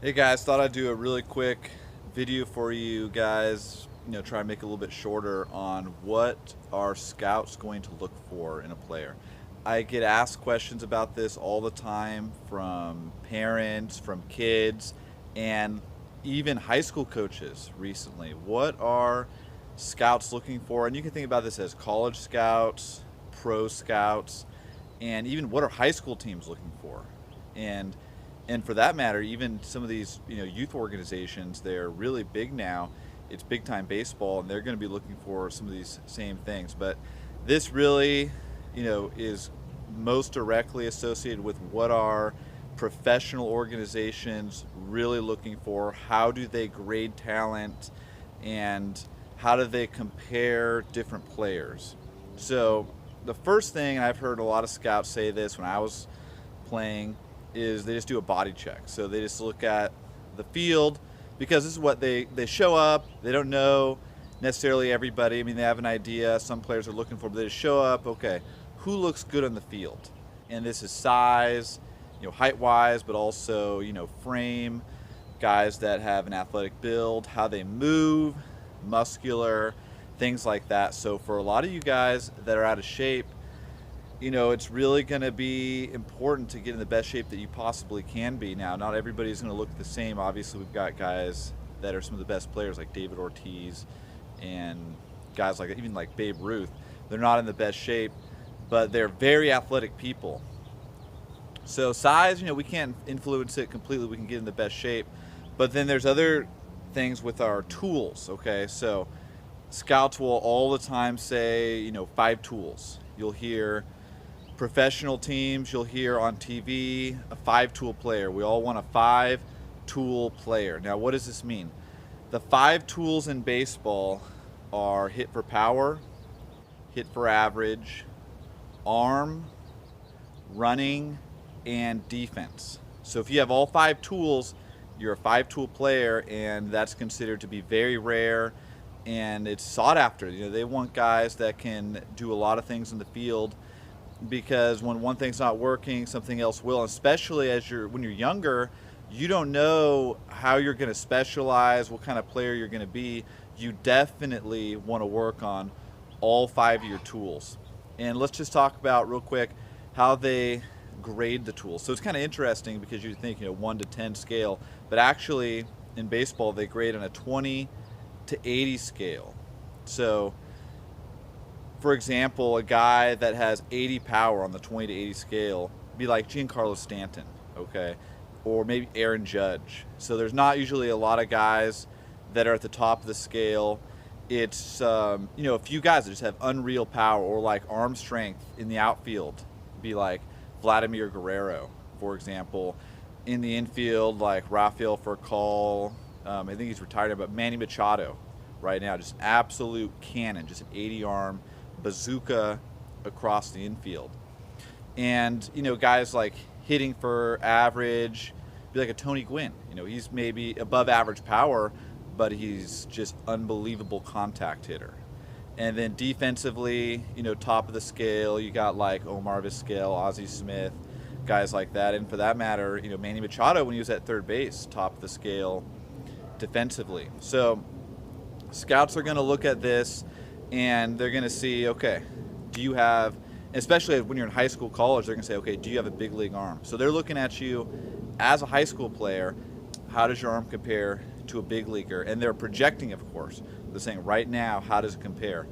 Hey guys, thought I'd do a really quick video for you guys, try and make it a little bit shorter on what are scouts going to look for in a player. I get asked questions about this all the time from parents, from kids, and even high school coaches recently. What are scouts looking for? And you can think about this as college scouts, pro scouts, and even what are high school teams looking for? And and for that matter, even some of these youth organizations, they're really big now. It's big time baseball, and they're going to be looking for some of these same things. But this really, is most directly associated with what are professional organizations really looking for. How do they grade talent, and how do they compare different players? So the first thing, and I've heard a lot of scouts say this when I was playing, is they just do a body check. So they just look at the field because this is what they show up. They don't know necessarily everybody. I mean, they have an idea. Some players are looking for, but they just show up. Okay, who looks good on the field? And this is size, height wise, but also frame. Guys that have an athletic build, how they move, muscular, things like that. So for a lot of you guys that are out of shape, it's really going to be important to get in the best shape that you possibly can be. Now, not everybody's going to look the same. Obviously, we've got guys that are some of the best players like David Ortiz and guys like even like Babe Ruth. They're not in the best shape, but they're very athletic people. So size, we can't influence it completely. We can get in the best shape, but then there's other things with our tools. Okay, so scouts will all the time say, 5 tools. You'll hear professional teams, you'll hear on TV a 5 tool player. We all want a 5 tool player. Now, what does this mean? The 5 tools in baseball are hit for power, hit for average, arm, running, and defense. So if you have all 5 tools, you're a 5 tool player, and that's considered to be very rare, and it's sought after. They want guys that can do a lot of things in the field, because when one thing's not working, something else will. Especially when you're younger, you don't know how you're going to specialize, what kind of player you're going to be. You definitely want to work on all 5 of your tools. And let's just talk about real quick how they grade the tools. So it's kind of interesting because you think 1 to 10 scale, but actually in baseball they grade on a 20 to 80 scale. So for example, a guy that has 80 power on the 20 to 80 scale be like Giancarlo Stanton, okay, or maybe Aaron Judge. So there's not usually a lot of guys that are at the top of the scale. It's a few guys that just have unreal power, or like arm strength in the outfield, be like Vladimir Guerrero, for example. In the infield, like Rafael Furcal, I think he's retired, but Manny Machado right now, just absolute cannon, just an 80 arm bazooka across the infield. And guys like hitting for average, be like a Tony Gwynn. He's maybe above average power, but he's just unbelievable contact hitter. And then defensively, top of the scale, you got like Omar Vizquel, Ozzie Smith, guys like that. And for that matter, Manny Machado, when he was at third base, top of the scale defensively. So scouts are going to look at this, and they're going to see, okay, do you have, especially when you're in high school, college, they're going to say, okay, do you have a big league arm? So they're looking at you as a high school player. How does your arm compare to a big leaguer? And they're projecting, of course. They're saying right now, how does it compare?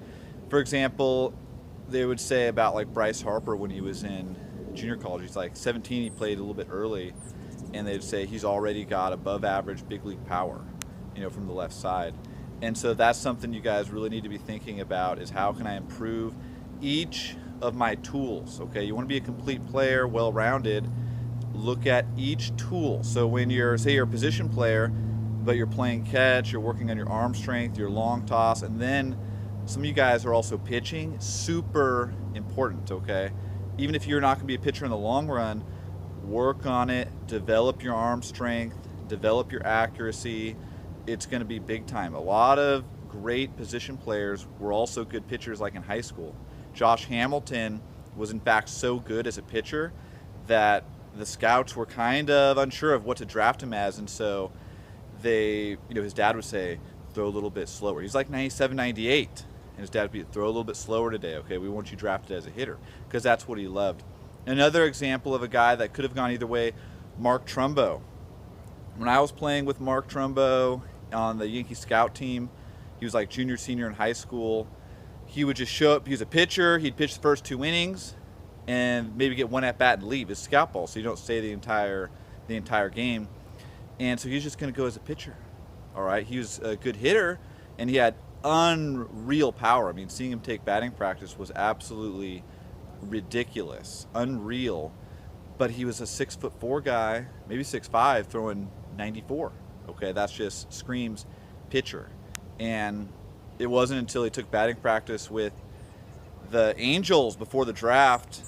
For example, they would say about like Bryce Harper when he was in junior college. He's like 17, he played a little bit early, and they'd say he's already got above average big league power, from the left side. And so that's something you guys really need to be thinking about, is how can I improve each of my tools? Okay, you want to be a complete player, well-rounded. Look at each tool. So when say you're a position player, but you're playing catch, you're working on your arm strength, your long toss, and then some of you guys are also pitching. Super important, okay? Even if you're not going to be a pitcher in the long run, work on it, develop your arm strength, develop your accuracy. It's going to be big time. A lot of great position players were also good pitchers, like in high school. Josh Hamilton was in fact so good as a pitcher that the scouts were kind of unsure of what to draft him as, and so his dad would say, throw a little bit slower. He's like 97, 98, and his dad would be, throw a little bit slower today, okay? We want you drafted as a hitter, because that's what he loved. Another example of a guy that could have gone either way, Mark Trumbo. When I was playing with Mark Trumbo on the Yankee scout team, he was like junior, senior in high school. He would just show up. He was a pitcher. He'd pitch the first 2 innings and maybe get one at bat and leave. It's scout ball, so you don't stay the entire game. And so he was just going to go as a pitcher. All right, he was a good hitter, and he had unreal power. I mean, seeing him take batting practice was absolutely ridiculous, unreal. But he was a 6'4" guy, maybe 6'5", throwing 94. Okay, that's just screams pitcher. And it wasn't until he took batting practice with the Angels before the draft,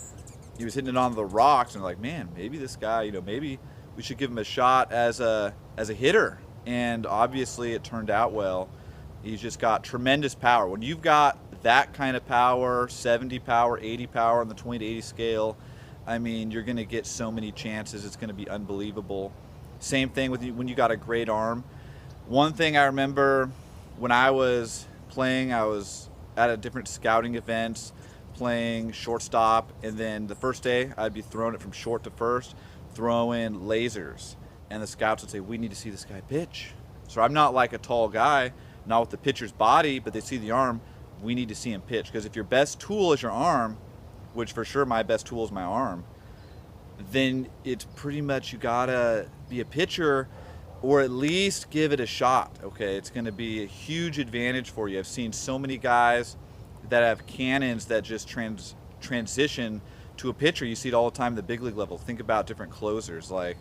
he was hitting it on the rocks, and like, man, maybe this guy, maybe we should give him a shot as a hitter. And obviously it turned out well. He's just got tremendous power. When you've got that kind of power, 70 power, 80 power on the 20 to 80 scale, I mean, you're going to get so many chances. It's going to be unbelievable. Same thing with when you got a great arm. One thing I remember when I was playing, I was at a different scouting events playing shortstop, and then the first day I'd be throwing it from short to first, throwing lasers. And the scouts would say, we need to see this guy pitch. So I'm not like a tall guy, not with the pitcher's body, but they see the arm. We need to see him pitch. Because if your best tool is your arm, which for sure my best tool is my arm, then it's pretty much you gotta be a pitcher or at least give it a shot, okay? It's gonna be a huge advantage for you. I've seen so many guys that have cannons that just transition to a pitcher. You see it all the time at the big league level. Think about different closers like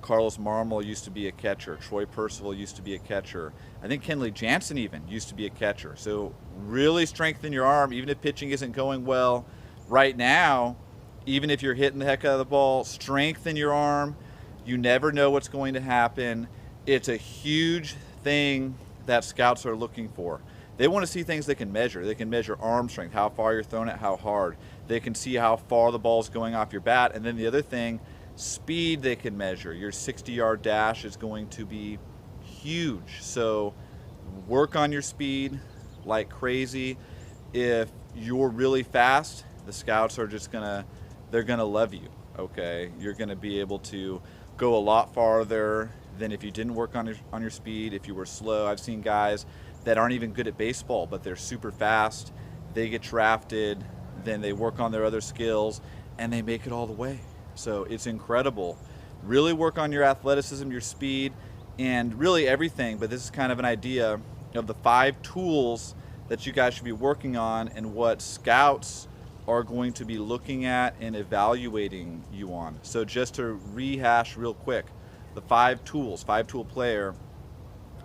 Carlos Marmol used to be a catcher. Troy Percival used to be a catcher. I think Kenley Jansen even used to be a catcher. So really strengthen your arm, even if pitching isn't going well right now. Even if you're hitting the heck out of the ball, strengthen your arm. You never know what's going to happen. It's a huge thing that scouts are looking for. They want to see things they can measure. They can measure arm strength, how far you're throwing it, how hard. They can see how far the ball's going off your bat. And then the other thing, speed they can measure. Your 60-yard dash is going to be huge. So work on your speed like crazy. If you're really fast, the scouts are just they're gonna love you, okay? You're gonna be able to go a lot farther than if you didn't work on your speed, if you were slow. I've seen guys that aren't even good at baseball, but they're super fast. They get drafted, then they work on their other skills, and they make it all the way. So it's incredible. Really work on your athleticism, your speed, and really everything, but this is kind of an idea of the 5 tools that you guys should be working on and what scouts are going to be looking at and evaluating you on. So just to rehash real quick, the 5 tools, 5-tool player,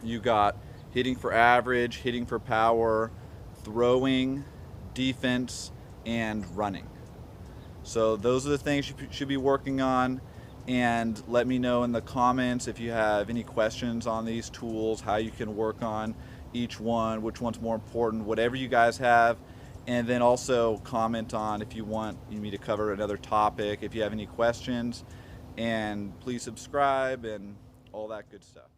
you got hitting for average, hitting for power, throwing, defense, and running. So those are the things you should be working on, and let me know in the comments if you have any questions on these tools, how you can work on each one, which one's more important, whatever you guys have. And then also comment on if you want me to cover another topic, if you have any questions, and please subscribe and all that good stuff.